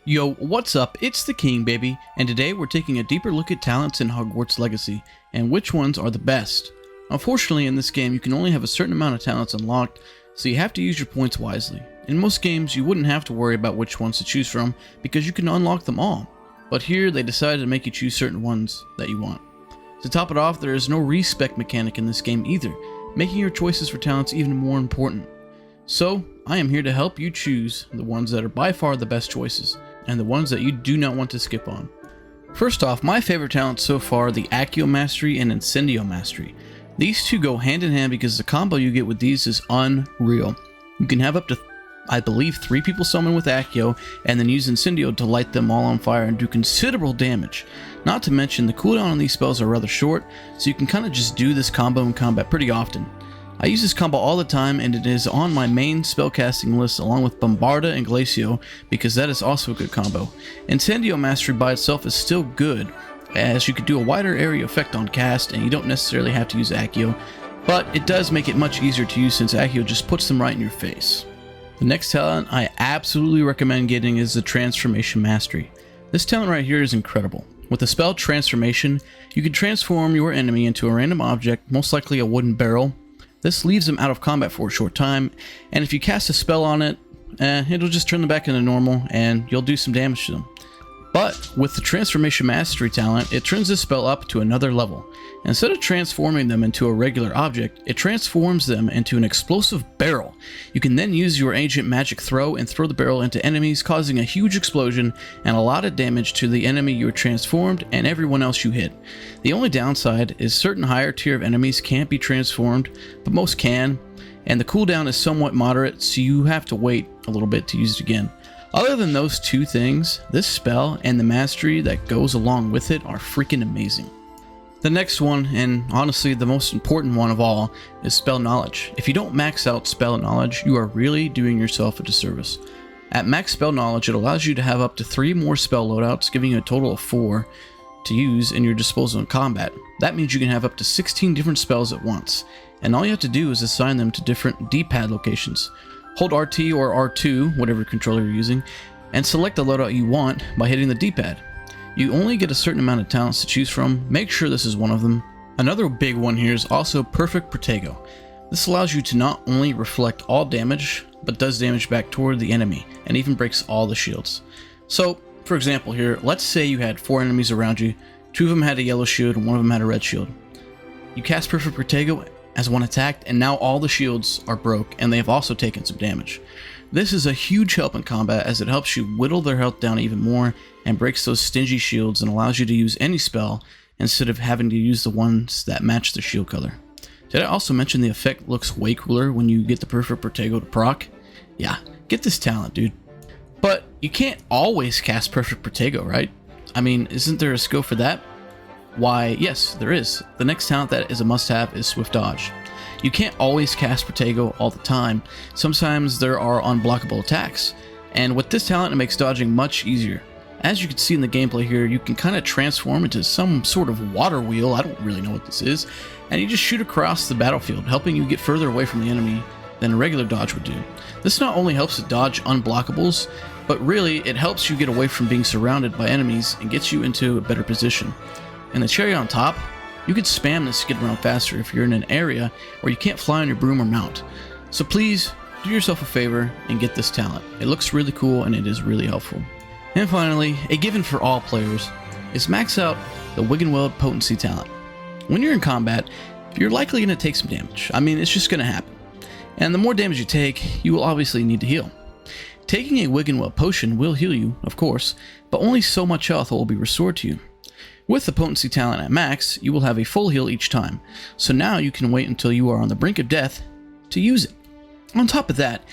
Yo, what's up? It's the King, baby, and today we're taking a deeper look at talents in Hogwarts Legacy, and which ones are the best. Unfortunately, in this game, you can only have a certain amount of talents unlocked, so you have to use your points wisely. In most games, you wouldn't have to worry about which ones to choose from, because you can unlock them all. But here, they decided to make you choose certain ones that you want. To top it off, there is no respec mechanic in this game either, making your choices for talents even more important. So, I am here to help you choose the ones that are by far the best choices, and the ones that you do not want to skip on. First off, my favorite talents so far are the Accio Mastery and Incendio Mastery. These two go hand in hand because the combo you get with these is unreal. You can have up to, I believe, 3 people summon with Accio, and then use Incendio to light them all on fire and do considerable damage. Not to mention, the cooldown on these spells are rather short, so you can kind of just do this combo in combat pretty often. I use this combo all the time, and it is on my main spellcasting list along with Bombarda and Glacio, because that is also a good combo. Incendio Mastery by itself is still good, as you could do a wider area effect on cast, and you don't necessarily have to use Accio, but it does make it much easier to use since Accio just puts them right in your face. The next talent I absolutely recommend getting is the Transformation Mastery. This talent right here is incredible. With the spell Transformation, you can transform your enemy into a random object, most likely a wooden barrel. This leaves them out of combat for a short time, and if you cast a spell on it, it'll just turn them back into normal, and you'll do some damage to them. But with the Transformation Mastery talent, it turns this spell up to another level. Instead of transforming them into a regular object, it transforms them into an explosive barrel. You can then use your Ancient Magic Throw and throw the barrel into enemies, causing a huge explosion and a lot of damage to the enemy you are transformed and everyone else you hit. The only downside is certain higher tier of enemies can't be transformed, but most can, and the cooldown is somewhat moderate, so you have to wait a little bit to use it again. Other than those two things, this spell and the mastery that goes along with it are freaking amazing. The next one, and honestly the most important one of all, is Spell Knowledge. If you don't max out Spell Knowledge, you are really doing yourself a disservice. At max Spell Knowledge, it allows you to have up to 3 more spell loadouts, giving you a total of 4 to use in your disposal in combat. That means you can have up to 16 different spells at once, and all you have to do is assign them to different D-pad locations. Hold RT or R2, whatever controller you're using, and select the loadout you want by hitting the D-pad. You only get a certain amount of talents to choose from, make sure this is one of them. Another big one here is also Perfect Protego. This allows you to not only reflect all damage, but does damage back toward the enemy, and even breaks all the shields. So, for example here, let's say you had 4 enemies around you, 2 of them had a yellow shield and 1 of them had a red shield. You cast Perfect Protego as one attacked, and now all the shields are broke, and they have also taken some damage. This is a huge help in combat as it helps you whittle their health down even more and breaks those stingy shields and allows you to use any spell instead of having to use the ones that match the shield color. Did I also mention the effect looks way cooler when you get the Perfect Protego to proc? Yeah, get this talent, dude. But you can't always cast Perfect Protego, right? I mean, isn't there a skill for that? Why, yes, there is. The next talent that is a must-have is Swift Dodge. You can't always cast Protego all the time. Sometimes there are unblockable attacks, and with this talent it makes dodging much easier. As you can see in the gameplay here, you can kind of transform into some sort of water wheel, I don't really know what this is, and you just shoot across the battlefield, helping you get further away from the enemy than a regular dodge would do. This not only helps to dodge unblockables, but really it helps you get away from being surrounded by enemies and gets you into a better position. And the cherry on top, you can spam this to get around faster if you're in an area where you can't fly on your broom or mount. So please, do yourself a favor and get this talent. It looks really cool and it is really helpful. And finally, a given for all players, is max out the Wiggenweld Potency talent. When you're in combat, you're likely going to take some damage. I mean, it's just going to happen. And the more damage you take, you will obviously need to heal. Taking a Wiggenweld potion will heal you, of course, but only so much health will be restored to you. With the Potency talent at max, you will have a full heal each time, so now you can wait until you are on the brink of death to use it. On top of that,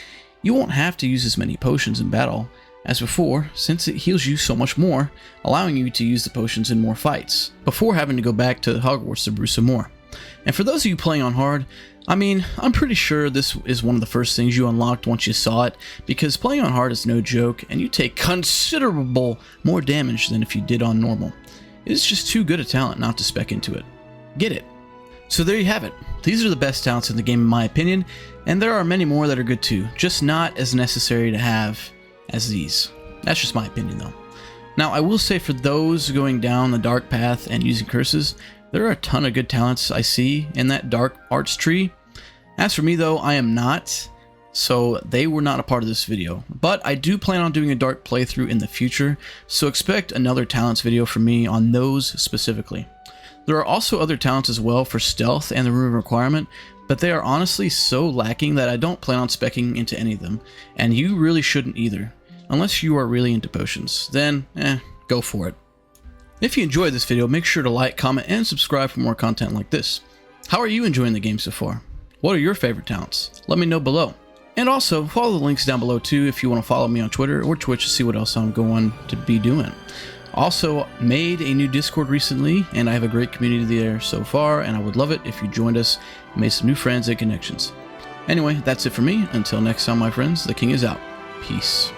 you won't have to use as many potions in battle as before, since it heals you so much more, allowing you to use the potions in more fights, before having to go back to Hogwarts to brew some more. And for those of you playing on hard, I mean, I'm pretty sure this is one of the first things you unlocked once you saw it, because playing on hard is no joke, and you take considerable more damage than if you did on normal. It's just too good a talent not to spec into it. Get it. So there you have it. These are the best talents in the game in my opinion, and there are many more that are good too, just not as necessary to have as these. That's just my opinion though. Now, I will say for those going down the dark path and using curses, there are a ton of good talents I see in that dark arts tree. As for me though, I am not, so they were not a part of this video. But I do plan on doing a dark playthrough in the future, so expect another talents video from me on those specifically. There are also other talents as well for stealth and the room requirement, but they are honestly so lacking that I don't plan on speccing into any of them, and you really shouldn't either. Unless you are really into potions, then go for it. If you enjoyed this video, make sure to like, comment, and subscribe for more content like this. How are you enjoying the game so far? What are your favorite talents? Let me know below. And also, follow the links down below too if you want to follow me on Twitter or Twitch to see what else I'm going to be doing. Also, made a new Discord recently, and I have a great community there so far, and I would love it if you joined us and made some new friends and connections. Anyway, that's it for me. Until next time, my friends, the king is out. Peace.